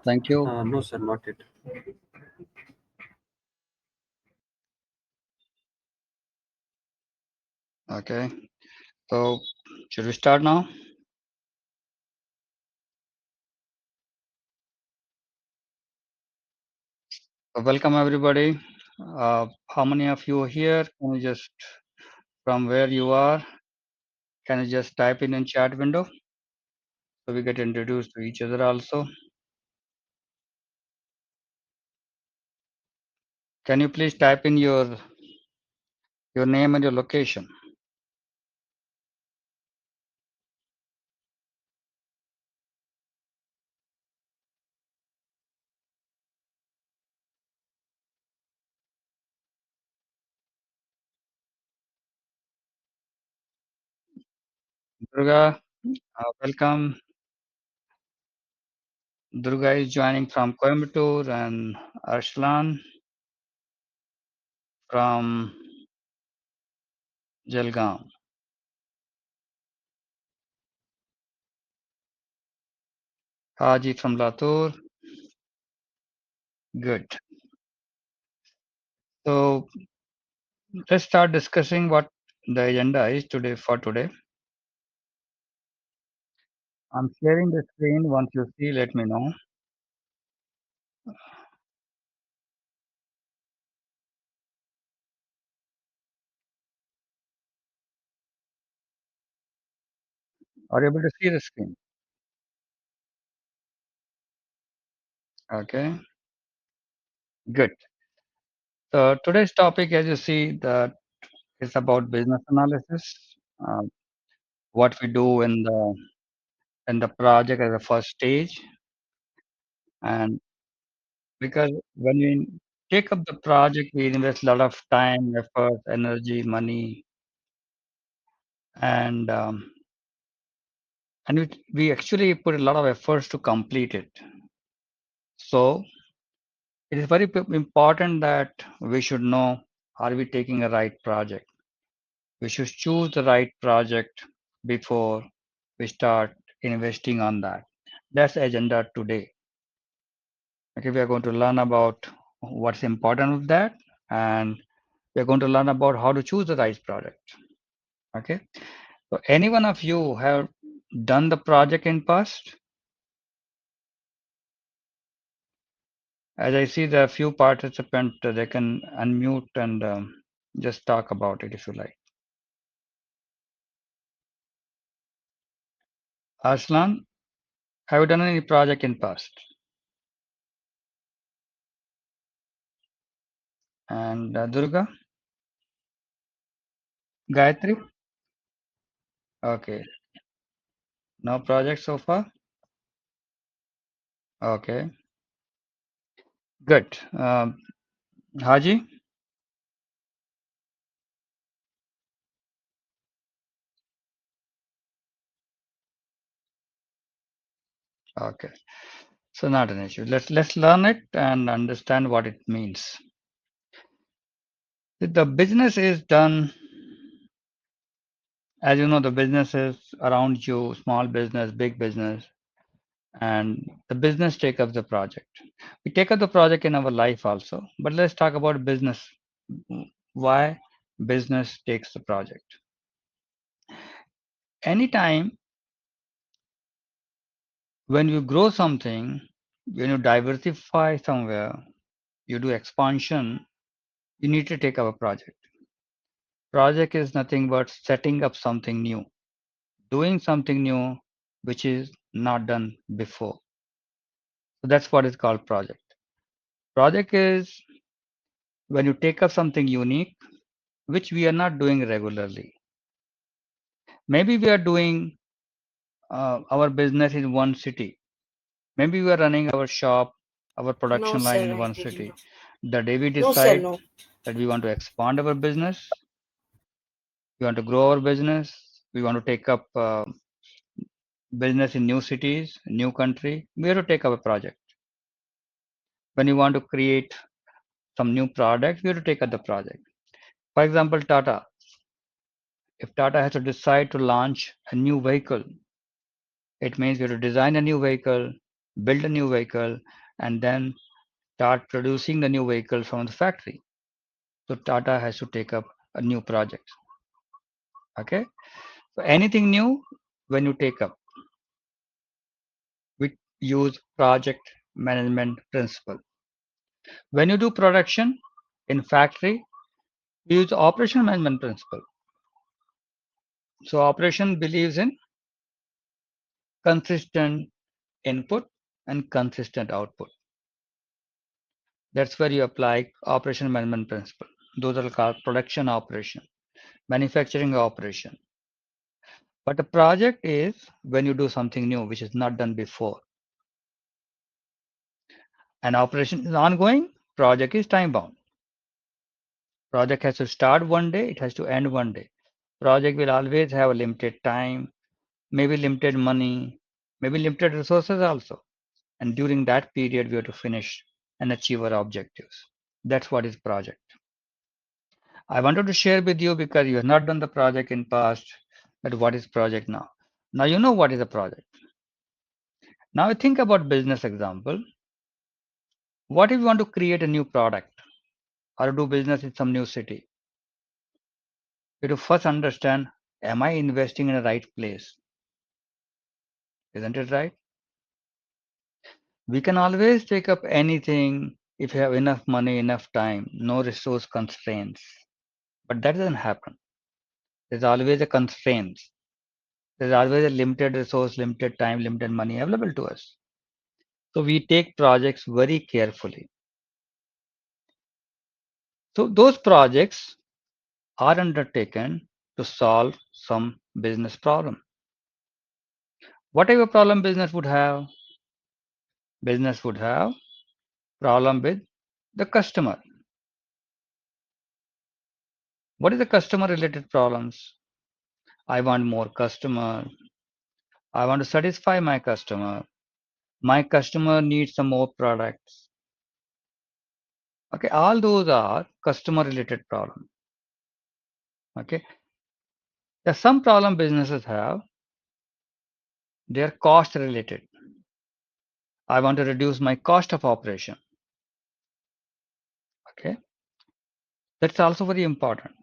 Thank you. No, sir, not it. Okay. So, should we start now? Welcome, everybody. How many of you are here? Can you just, from where you are, can you just type in chat window so we get introduced to each other also? Can you please type in your name and your location? Durga, welcome. Durga is joining from Coimbatore and Arslan from Jalgaon. Haji from Latur. Good. So let's start discussing what the agenda is today for today. I'm sharing the screen. Once you see, let me know. Are you able to see the screen? Okay, good. So today's topic, as you see, that is about business analysis. Uh, what we do in the project as a first stage, and because when we take up the project, we invest a lot of time, effort, energy, money, and um, and we actually put a lot of efforts to complete it. So it is very important that we should know, are we taking a right project? We should choose the right project before we start investing on that. That's the agenda today. Okay, we are going to learn about what's important with that, and we are going to learn about how to choose the right project. Okay, so any one of you have done the project in past? As I see there are few participants, they can unmute and just talk about it if you like. Aslan, have you done any project in past? And Durga, Gayatri? Okay, no project so far? Okay, good. Haji? Okay, so not an issue. Let's learn it and understand what it means. The business is done, as you know, the business is around you, small business, big business, and the business take up the project. We take up the project in our life also, but let's talk about business. Why business takes the project? Anytime when you grow something, when you diversify somewhere, you do expansion, you need to take up a project. Project is nothing but setting up something new, doing something new which is not done before. So that's what is called project. Project is when you take up something unique which we are not doing regularly. Maybe we are doing our business in one city. Maybe we are running our shop, our No, production line sir, in one actually. city. The day we No, sir, decide no. that we want to expand our business, we want to grow our business, we want to take up business in new cities, new country, we have to take up a project. When you want to create some new product, we have to take up the project. For example, Tata. If Tata has to decide to launch a new vehicle, it means we have to design a new vehicle, build a new vehicle, and then start producing the new vehicle from the factory. So Tata has to take up a new project. Okay. So anything new, when you take up, we use project management principle. When you do production in factory, we use operation management principle. So operation believes in consistent input and consistent output. That's where you apply operation management principle. Those are called production operation, manufacturing operation. But a project is when you do something new which is not done before. An operation is ongoing, project is time bound. Project has to start one day, it has to end one day. Project will always have a limited time, maybe limited money, maybe limited resources also. And during that period, we have to finish and achieve our objectives. That's what is project. I wanted to share with you because you have not done the project in past, but what is project now? Now you know what is a project. Now think about business example. What if you want to create a new product or do business in some new city? You have to first understand, am I investing in the right place? Isn't it right? We can always take up anything if you have enough money, enough time, no resource constraints. But that doesn't happen. There's always a constraint. There's always a limited resource, limited time, limited money available to us. So we take projects very carefully. So those projects are undertaken to solve some business problem. Whatever problem business would have, business would have problem with the customer. What is the customer related problems? I want more customer. I want to satisfy my customer. My customer needs some more products. Okay, all those are customer related problems. Okay, there's some problem businesses have, they're cost related. I want to reduce my cost of operation. Okay, that's also very important.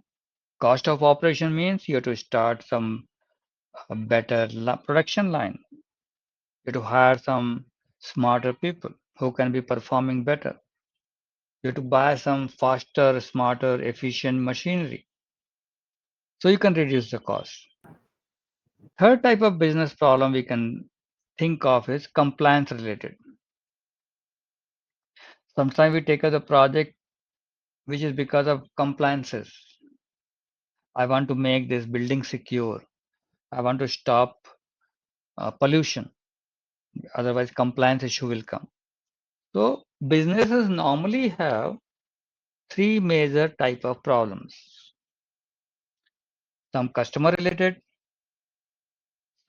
Cost of operation means you have to start some better production line. You have to hire some smarter people who can be performing better. You have to buy some faster, smarter, efficient machinery so you can reduce the cost. Third type of business problem we can think of is compliance related. Sometimes we take as a project which is because of compliances. I want to make this building secure. I want to stop pollution. Otherwise, compliance issue will come. So businesses normally have three major type of problems. Some customer related,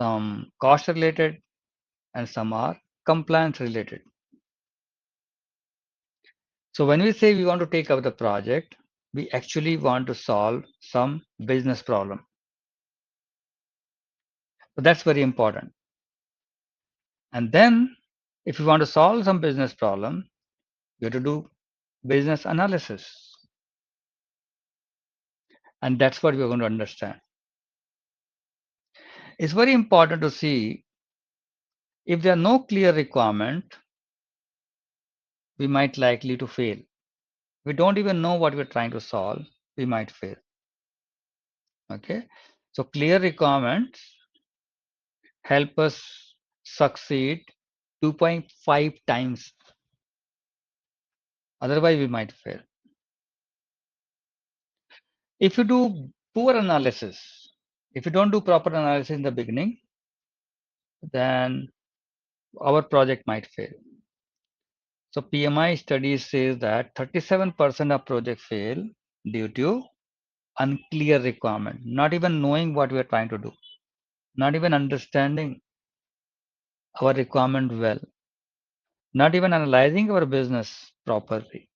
some cost related, and some are compliance related. So when we say we want to take up the project, we actually want to solve some business problem. So that's very important. And then if you want to solve some business problem, you have to do business analysis. And that's what we're going to understand. It's very important to see if there are no clear requirement, we might likely to fail. We don't even know what we're trying to solve, we might fail. Okay. So clear requirements help us succeed 2.5 times. Otherwise, we might fail. If you do poor analysis, if you don't do proper analysis in the beginning, then our project might fail. So PMI studies says that 37% of projects fail due to unclear requirement, not even knowing what we are trying to do, not even understanding our requirement well, not even analyzing our business properly.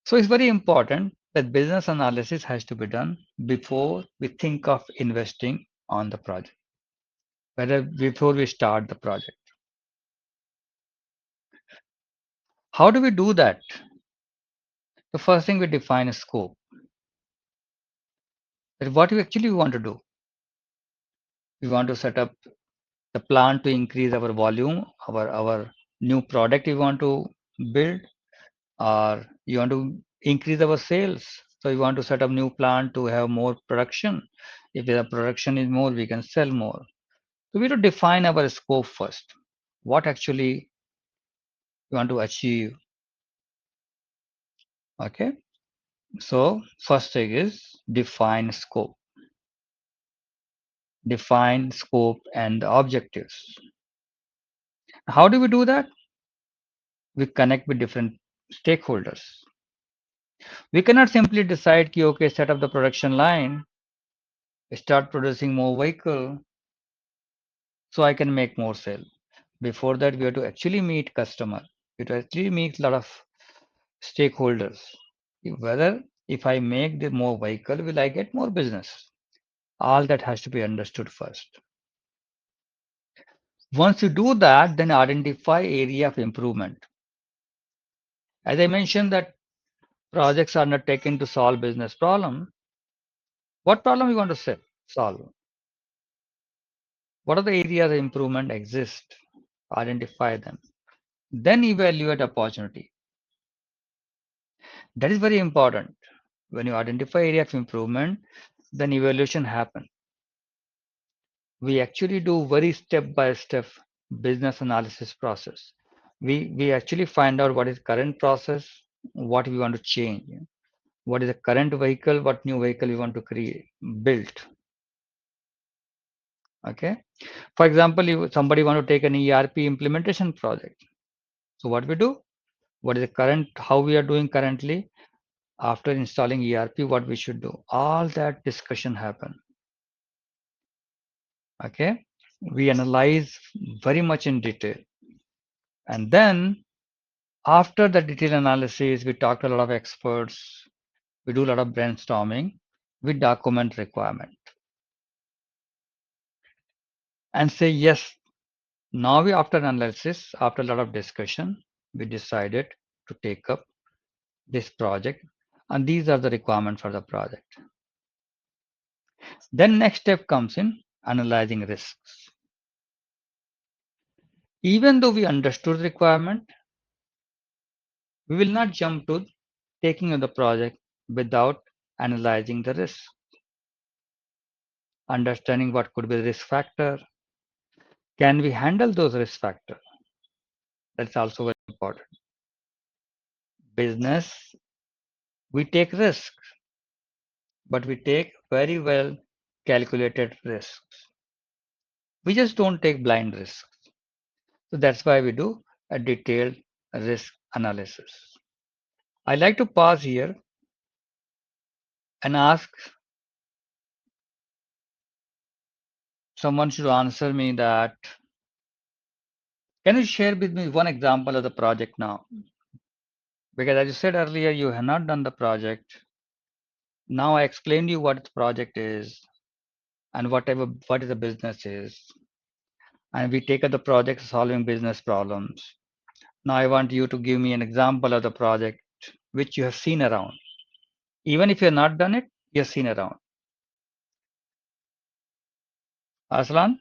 So it's very important that business analysis has to be done before we think of investing on the project. whether before we start the project. How do we do that? The first thing we define a scope. That what we actually want to do. We want to set up the plan to increase our volume, our new product we want to build, or you want to increase our sales. So you want to set up new plant to have more production. If the production is more, we can sell more. So we have to define our scope first. What actually you want to achieve. Okay. So first thing is define scope. Define scope and the objectives. How do we do that? We connect with different stakeholders. We cannot simply decide, ki, okay, set up the production line, start producing more vehicle, so I can make more sale. Before that, we have to actually meet customer. We have to actually meet a lot of stakeholders. Whether if I make the more vehicle, will I get more business? All that has to be understood first. Once you do that, then identify area of improvement. As I mentioned that projects are not taken to solve business problem. What problem you want to solve? What are the areas of improvement exist? Identify them. Then evaluate opportunity. That is very important. When you identify area of improvement, then evaluation happen. We actually do very step-by-step business analysis process. We actually find out what is current process, what we want to change, what is the current vehicle, what new vehicle we want to create, build. Okay. For example, if somebody want to take an ERP implementation project. So what we do? What is the current, how we are doing currently after installing ERP, what we should do. All that discussion happen. Okay. We analyze very much in detail. And then after the detailed analysis, we talk to a lot of experts. We do a lot of brainstorming. We document requirement and say, yes, now we after analysis, after a lot of discussion, we decided to take up this project and these are the requirements for the project. Then next step comes in analyzing risks. Even though we understood the requirement, we will not jump to taking of the project without analyzing the risk, understanding what could be the risk factor. Can we handle those risk factors? That's also very important. Business, we take risks, but we take very well calculated risks. We just don't take blind risks. So that's why we do a detailed risk analysis. I like to pause here and ask someone should answer me that can you share with me one example of the project now? Because as you said earlier, you have not done the project. Now I explained you what the project is and what is the business is. And we take up the project solving business problems. Now I want you to give me an example of the project which you have seen around. Even if you have not done it, you have seen around. Aslan,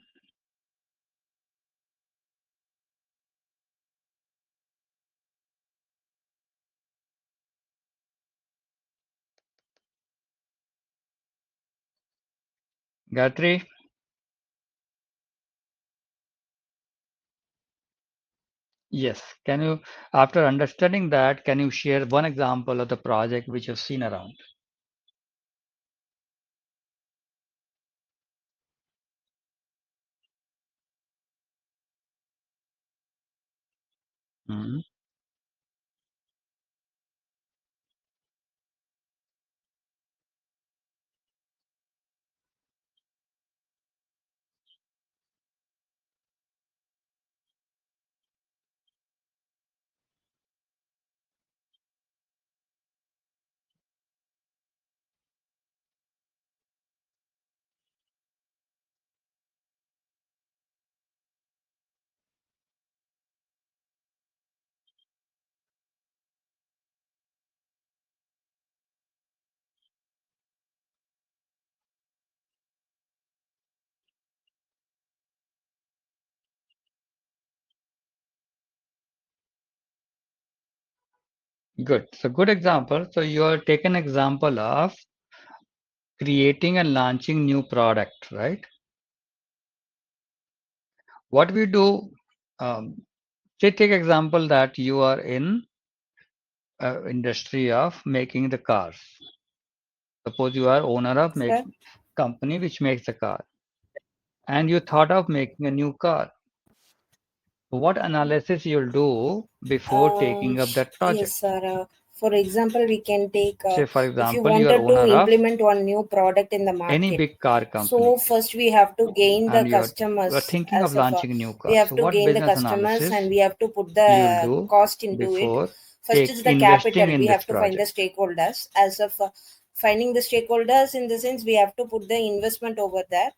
Gayatri, yes. Can you, after understanding that, can you share one example of the project which you've seen around? Mhm. Good. So good example. So you are taken example of creating and launching new product, right? What we do, um, say take example that you are in industry of making the cars. Suppose you are owner of make Sir. company which makes the car, and you thought of making a new car. What analysis you'll do before taking up that Yes, project? sir. For example, we can take Say for if you example, you are wanted to owner of implement one new product in the any market. big car So company, first we have to gain the and you're customers thinking of as of launching a new we car. have So to what gain the business customers and analysis we have to put you will the do cost into it. before First take is the investing capital. in We this have to find the project? stakeholders. As of finding the stakeholders in the sense we have to put the investment over there,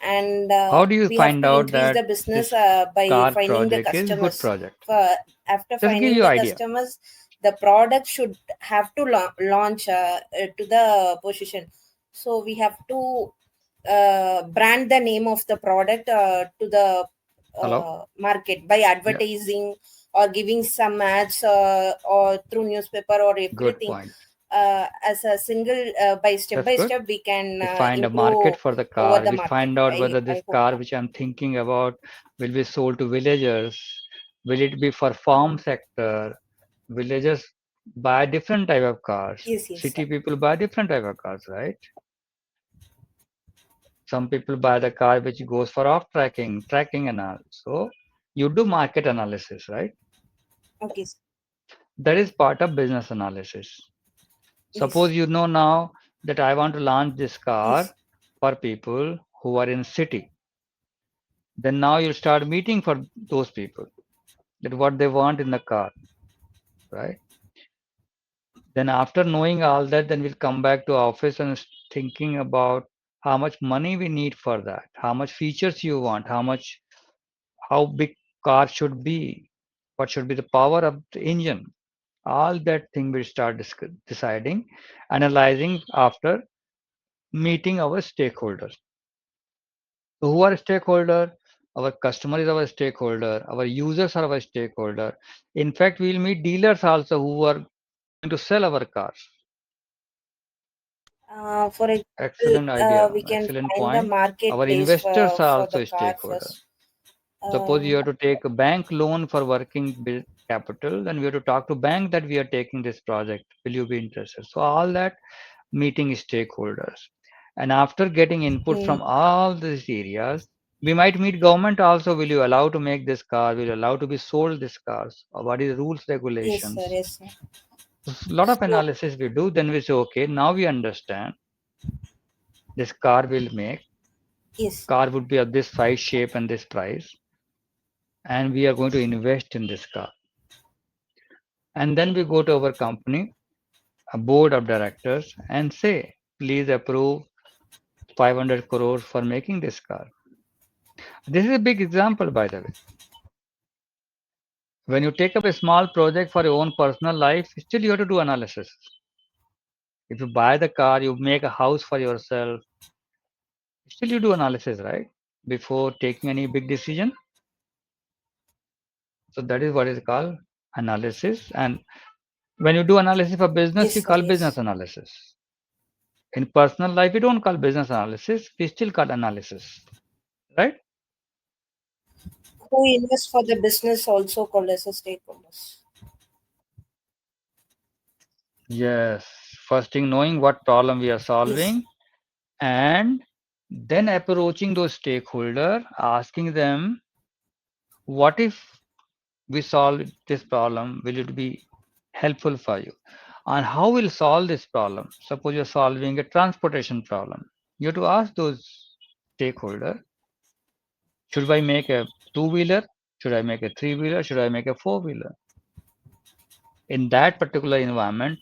and How do you we have find to out increase that the business this by car finding the project is good customers. project? For, after Just give finding you the idea. customers, the product should have to launch to the position. So we have to brand the name of the product to the Hello? market by Yeah, advertising or giving some ads or through newspaper or good everything. point. As a single That's by good. step we can We find a market improve for the over car. the We market. find out I whether this I hope car that. which I'm thinking about will be sold to villagers. Will it be for farm sector? Villagers buy different type of cars. Yes, yes, sir. City people buy different type of cars, right? Some people buy the car which goes for off tracking and all. So you do market analysis, right? Okay. That is part of business analysis. Yes, Suppose you know now that I want to launch this car yes. for people who are in city. Then now you'll start meeting for those people that what they want in the car, right? Then after knowing all that, then we'll come back to office and thinking about how much money we need for that, how much features you want, how big car should be, what should be the power of the engine. All that thing we start deciding, analyzing after meeting our stakeholders. So who are stakeholder? Our customer is our stakeholder. Our users are our stakeholder. In fact, we'll meet dealers also who are going to sell our cars. For example, Excellent idea. we can Excellent find the point. Our marketplace investors are for the also a car stakeholder. first. Suppose you Uh, have to take a bank loan for working capital, then we have to talk to bank that we are taking this project. Will you be interested? So all that meeting stakeholders. And after getting input hmm. from all these areas, we might meet government also. Will you allow to make this car? Will you allow to be sold this cars? Or what is rules, Yes, sir. regulations? Yes, sir. A lot of So, analysis we do. Then we say, okay, now we understand this car will make. yes, Car would be of this size, shape, and this price. And we are going to invest in this car. And then we go to our company, a board of directors, and say, please approve 500 crores for making this car. This is a big example, by the way. When you take up a small project for your own personal life, still you have to do analysis. If you buy the car, you make a house for yourself, still you do analysis, right? Before taking any big decision. So that is what is called analysis. And when you do analysis for business, yes, we sir. call business Yes. analysis. In personal life, we don't call business analysis, we still call analysis, right? Who invest for the business also called as a stakeholders. Yes. First thing, knowing what problem we are Yes. solving, and then approaching those stakeholder, asking them, what if we solve this problem? Will it be helpful for you? And how will solve this problem? Suppose you're solving a transportation problem. You have to ask those stakeholder, should I make a two-wheeler? Should I make a three-wheeler? Should I make a four-wheeler? In that particular environment,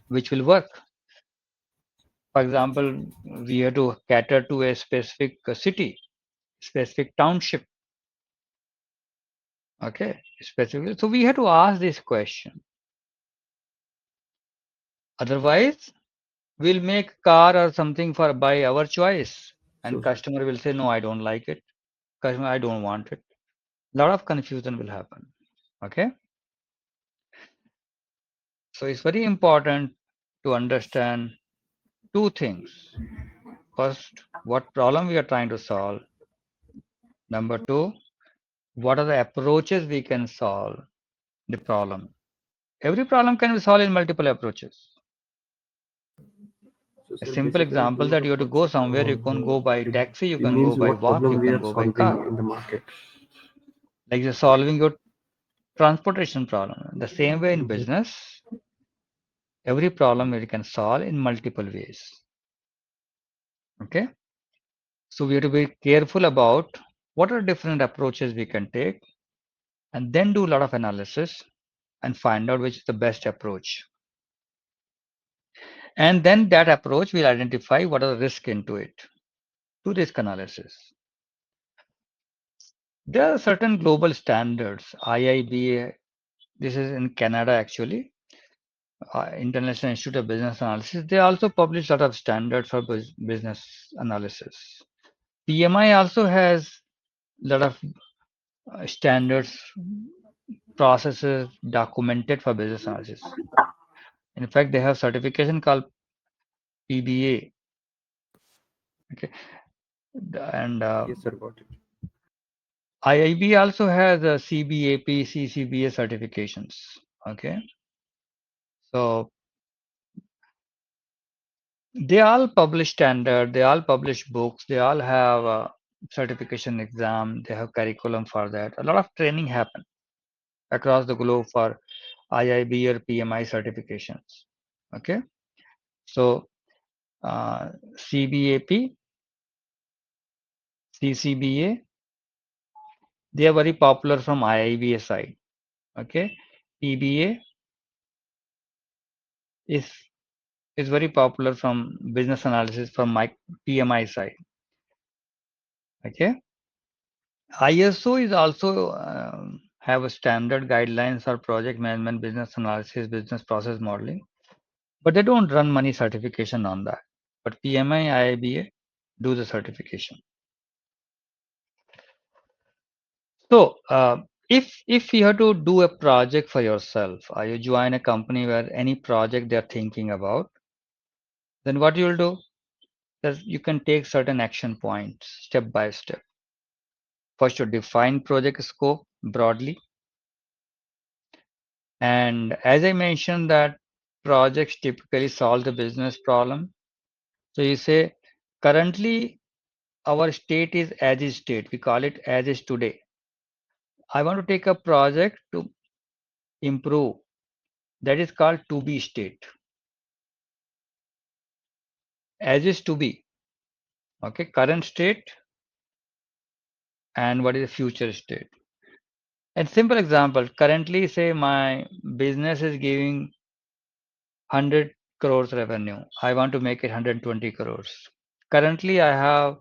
which will work. For example, we have to cater to a specific city, specific township. Okay, specifically. So we have to ask this question. Otherwise, we'll make car or something for by our choice, and So, customer will say, "No, I don't like it. Customer, I don't want it." A lot of confusion will happen. Okay. So it's very important to understand two things. First, what problem we are trying to solve. Number two, what are the approaches we can solve the problem. Every problem can be solved in multiple approaches. So, A sir, simple basically, I example think that the you have to go somewhere, you can go by taxi, you it can go means by what walk, you problem we can are go by car. solving in the market. Like you're solving your transportation problem. The same way in Mhm. business, every problem we can solve in multiple ways. Okay. So we have to be careful about what are different approaches we can take and then do a lot of analysis and find out which is the best approach. And then that approach will identify what are the risk into it. Do risk analysis. There are certain global standards. IIBA, this is in Canada actually, International Institute of Business Analysis. They also publish a lot of standards for business analysis. PMI also has a lot of standards, processes documented for business analysis. In fact, they have certification called PBA. Okay, and Yes, sir, got it. IIB also has CBAP, CCBA certifications. Okay, so they all publish standard, they all publish books, they all have a certification exam, they have curriculum for that. A lot of training happen across the globe for IIB or PMI certifications. Okay, so CBAP, CCBA, they are very popular from IIBA side. Okay, PBA is is very popular from business analysis from my PMI side. Okay, ISO is also have a standard guidelines for project management, business analysis, business process modeling, but they don't run money certification on that. But PMI, IIBA do the certification. So, if you have to do a project for yourself, or you join a company where any project they're thinking about, then what you'll do is you can take certain action points step by step. First, you define project scope broadly. And as I mentioned that projects typically solve the business problem. So you say currently our state is as is state. We call it as is today. I want to take a project to improve. That is called to be state. As is to be. Okay, current state and what is the future state. And simple example, currently say my business is giving 100 crores revenue. I want to make it 120 crores. Currently I have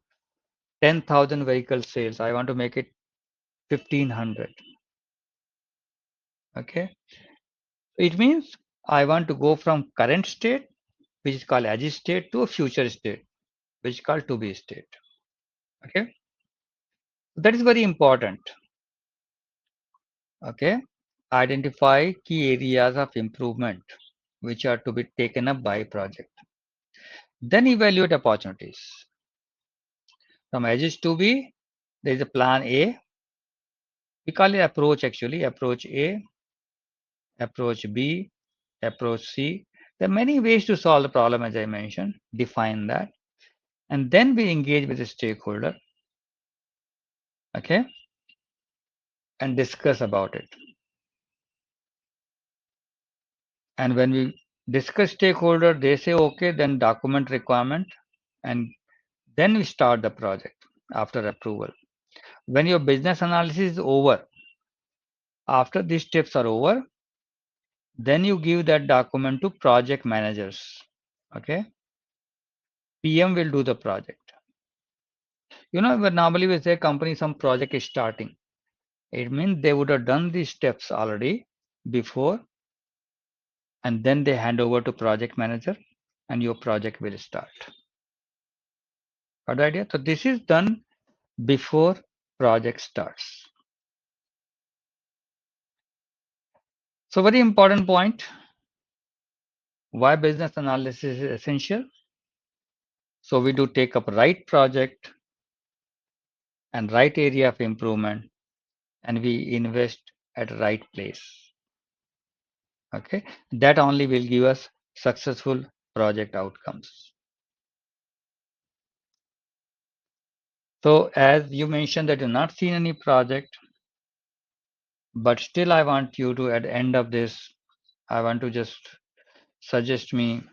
10,000 vehicle sales. I want to make it 1,500. Okay. It means I want to go from current state, which is called as is state, to a future state, which is called to be state. Okay. That is very important. Okay. Identify key areas of improvement which are to be taken up by project. Then evaluate opportunities. From as is to be, there is a plan A. We call it approach actually. Approach A, approach B, approach C. There are many ways to solve the problem, as I mentioned. Define that. And then we engage with the stakeholder, okay, and discuss about it. And when we discuss stakeholder, they say, okay, then document requirement, and then we start the project after approval. When your business analysis is over, after these steps are over, then you give that document to project managers. Okay. PM will do the project. But normally we say company some project is starting. It means they would have done these steps already before, and then they hand over to project manager and your project will start. Got the idea? So this is done before project starts. So very important point. Why business analysis is essential? So we do take up right project and right area of improvement, and we invest at right place. Okay, that only will give us successful project outcomes. So as you mentioned that you've not seen any project, but still I want you to, at the end of this, I want to just suggest me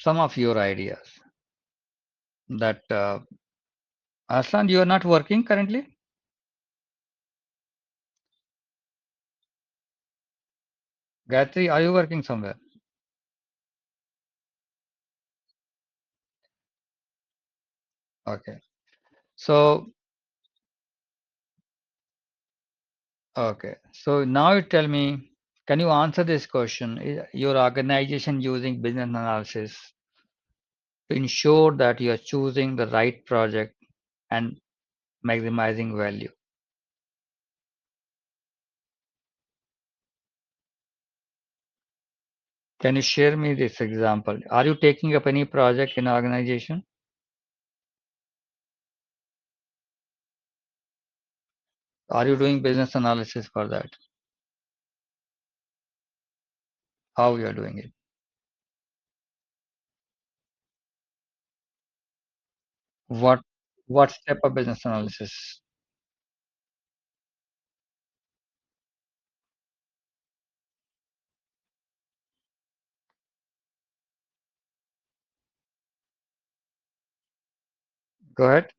some of your ideas that Aslan, you are not working currently? Gayatri, are you working somewhere? Okay. So, okay. So now you tell me, can you answer this question? Is your organization using business analysis to ensure that you are choosing the right project and maximizing value? Can you share me this example? Are you taking up any project in organization? Are you doing business analysis for that? How you are doing it? What what step of business analysis? Go ahead.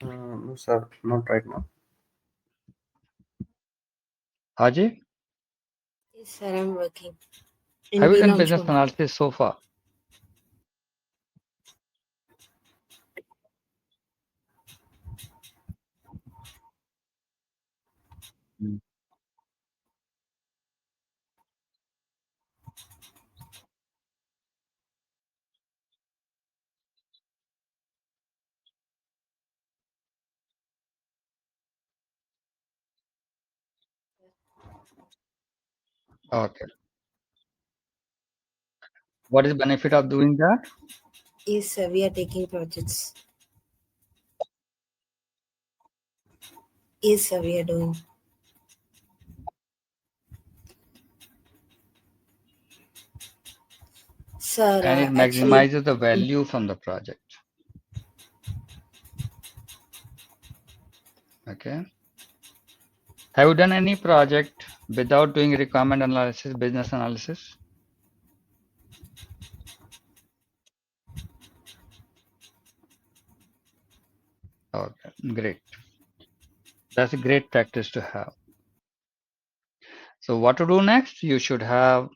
No, sir, not right now. Haji, Yes, sir, I'm working in have you done Binam business Chola. analysis so far? Mm. Okay. What is the benefit of doing that? Yes, sir, we are taking projects. Yes, sir, we are doing. Sir, And it actually, maximizes the value from the project. Okay. Have you done any project without doing requirement analysis, business analysis? Okay, great. That's a great practice to have. So what to do next? You should have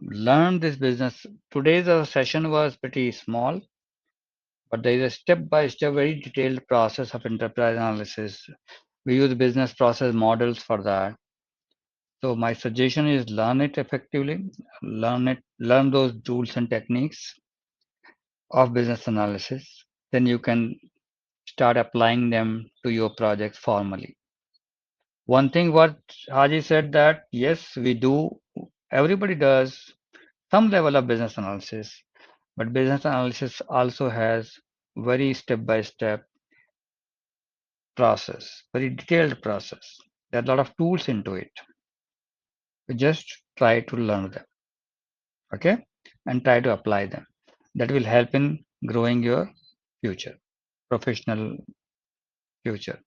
learned this business. Today's session was pretty small, but there is a step-by-step, very detailed process of enterprise analysis. We use business process models for that. So my suggestion is learn it effectively, learn those tools and techniques of business analysis. Then you can start applying them to your projects formally. One thing what Haji said that yes, we do, everybody does some level of business analysis, but business analysis also has very step-by-step process, very detailed process. There are a lot of tools into it. You just try to learn them, okay, and try to apply them. That will help in growing your future, professional future.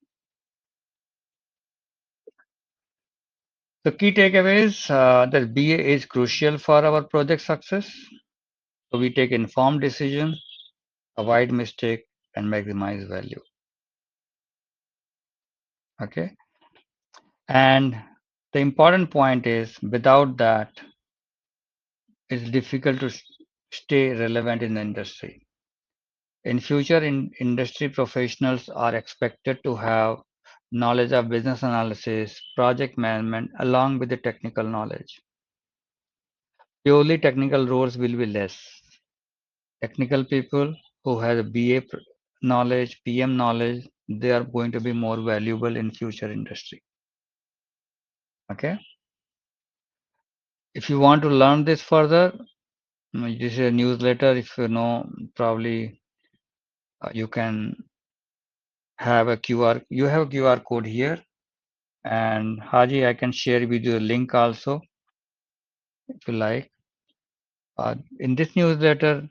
The key takeaways that BA is crucial for our project success. So we take informed decision, avoid mistake, and maximize value. Okay. And the important point is without that, it's difficult to stay relevant in the industry. In future, industry professionals are expected to have knowledge of business analysis, project management, along with the technical knowledge. Purely technical roles will be less. Technical people who have a knowledge, PM knowledge, they are going to be more valuable in future industry. Okay. If you want to learn this further, this is a newsletter. If you know, probably you can have a QR. You have a QR code here, and Haji, I can share with you a link also if you like. In this newsletter,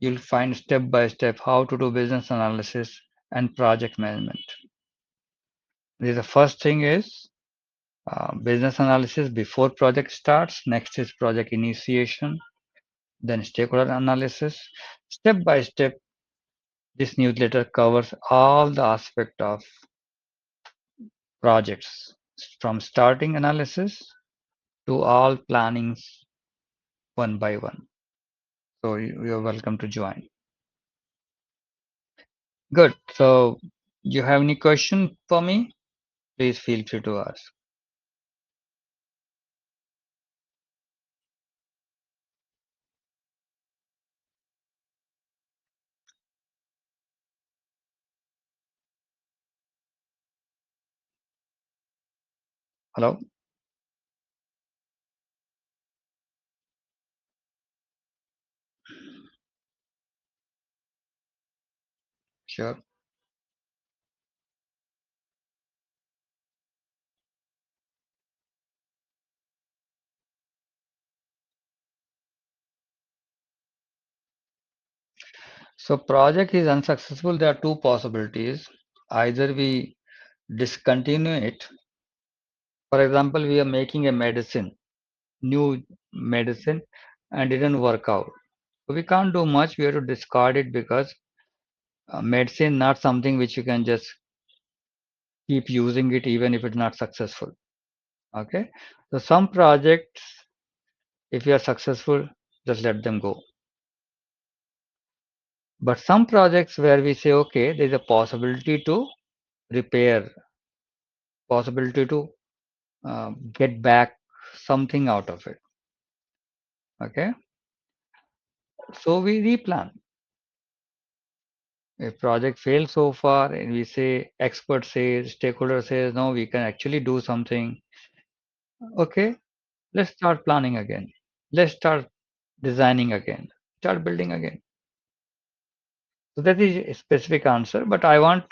you'll find step by step how to do business analysis and project management. The first thing is business analysis before project starts. Next is project initiation, then stakeholder analysis. Step by step, this newsletter covers all the aspect of projects from starting analysis to all plannings one by one. So you're welcome to join. Good. So you have any question for me? Please feel free to ask. Hello? Sure. So project is unsuccessful. There are two possibilities. Either we discontinue it. For example, we are making a medicine, new medicine, and didn't work out. So we can't do much. We have to discard it because medicine not something which you can just keep using it even if it's not successful. Okay. So some projects, if you are successful, just let them go. But some projects where we say, okay, there's a possibility to repair, possibility to get back something out of it. Okay. So we replan. If project fails so far and we say expert says, stakeholder says, no, we can actually do something. Okay, let's start planning again. Let's start designing again. Start building again. So that is a specific answer. But I want,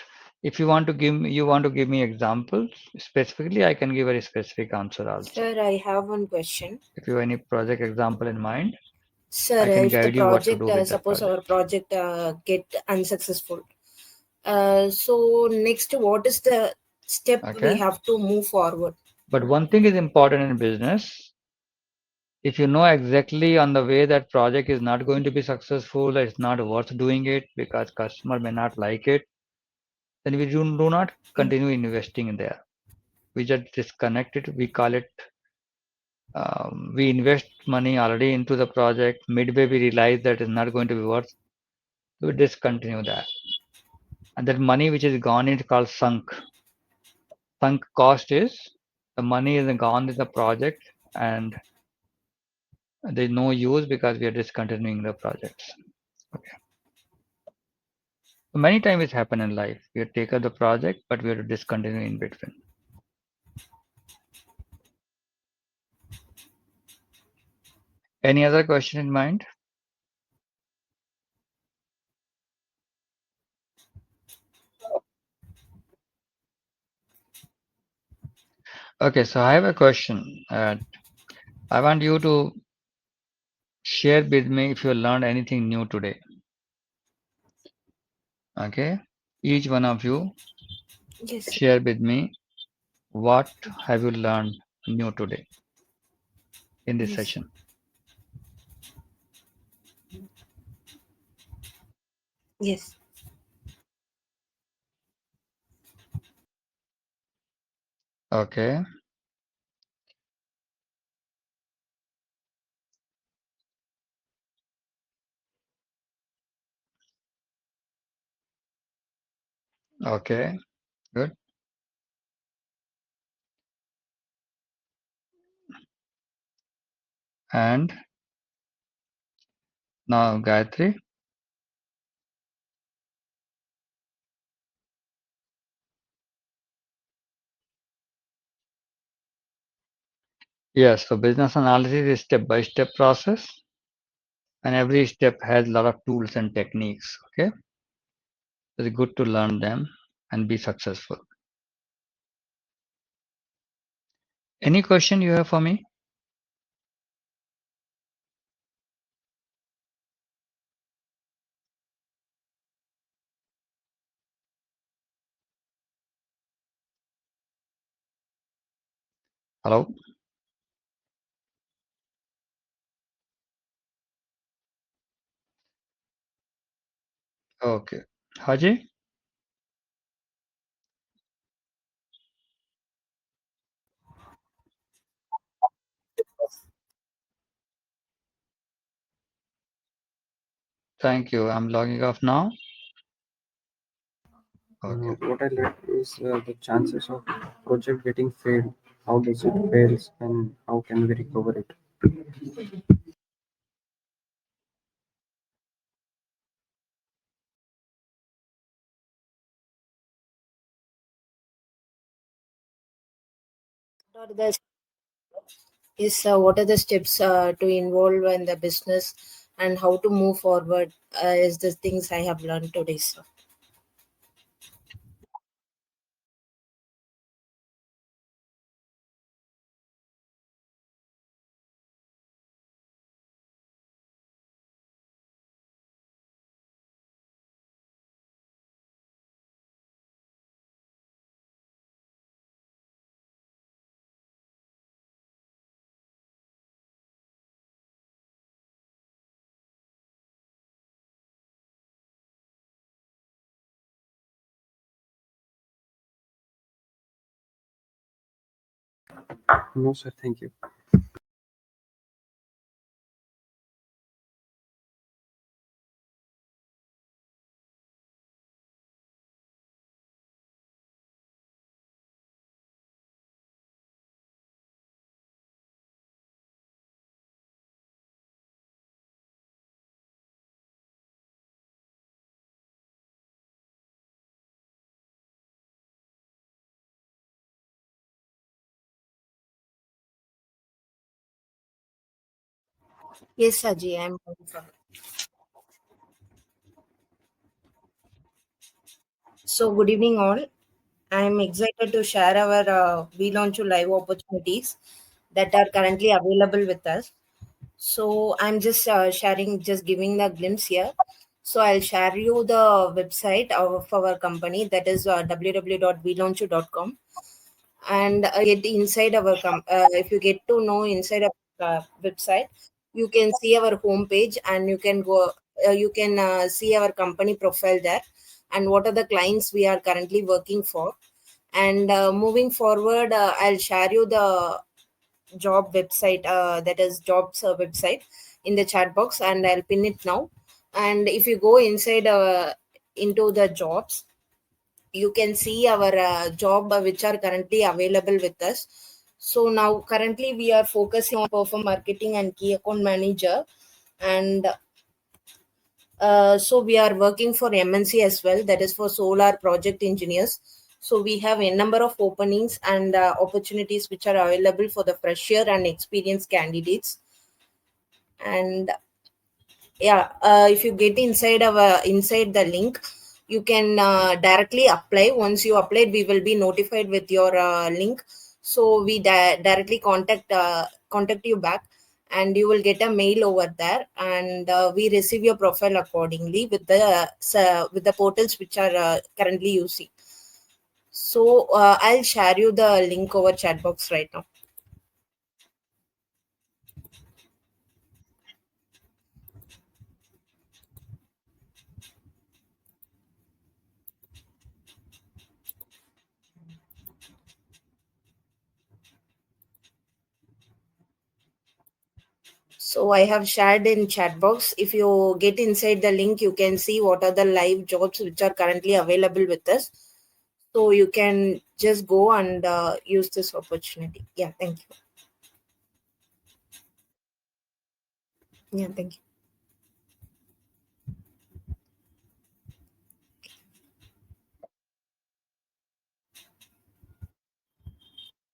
if you want to give me, you want to give me examples specifically, I can give a specific answer also. Sir, I have one question. If you have any project example in mind, Sir, I can if the guide you what to project, do with that suppose our project. project get unsuccessful, so next, what is the step we Okay. have to move forward? But one thing is important in business. If you know exactly on the way that project is not going to be successful, it's not worth doing it because customer may not like it, then we do not Mm. continue investing in there. We just disconnect it. We call it, we invest money already into the project. Midway, we realize that it's not going to be worth, so we discontinue that. And that money which is gone is called sunk. Sunk cost is the money is gone in the project and there's no use because we are discontinuing the projects. Okay. So many times it's happened in life. We have taken the project, but we have to discontinue in between. Any other question in mind? Okay, so I have a question. I want you to share with me if you learned anything new today. Okay, each one of you Yes, share with me what have you learned new today in this yes, session. yes, Okay, okay, good. And Now, Gayatri. Yes, so business analysis is step-by-step process, and every step has a lot of tools and techniques. Okay, it's good to learn them and be successful. Any question you have for me? Hello? Okay. Haji? Thank you. I'm logging off now. Okay. What I learned is the chances of project getting failed. How does it fails and how can we recover it? What are the what are the steps to involve in the business and how to move forward is the things I have learned today, sir. No, sir. Thank you. Yes, Saji, I'm going for. So, good evening, all. I'm excited to share our We Launch to Live opportunities that are currently available with us. So, I'm just sharing, just giving the glimpse here. So, I'll share you the website of our company, that is www.velaunchu.com. And get inside our if you get to know inside our website, you can see our homepage, and you can go you can see our company profile there, and what are the clients we are currently working for. And moving forward, I'll share you the job website, that is jobs website, in the chat box, and I'll pin it now. And if you go inside into the jobs, you can see our job which are currently available with us. So now currently we are focusing on perform marketing and key account manager. And so we are working for MNC as well, that is for solar project engineers. So we have a number of openings and opportunities which are available for the fresher and experienced candidates. And yeah, if you get inside the link, you can directly apply. Once you applied, we will be notified with your link. So we directly contact you back, and you will get a mail over there, and we receive your profile accordingly with the portals which are currently using. So I'll share you the link over chat box right now. So I have shared in chat box. If you get inside the link, you can see what are the live jobs which are currently available with us. So you can just go and use this opportunity. Yeah, thank you. Yeah, thank you.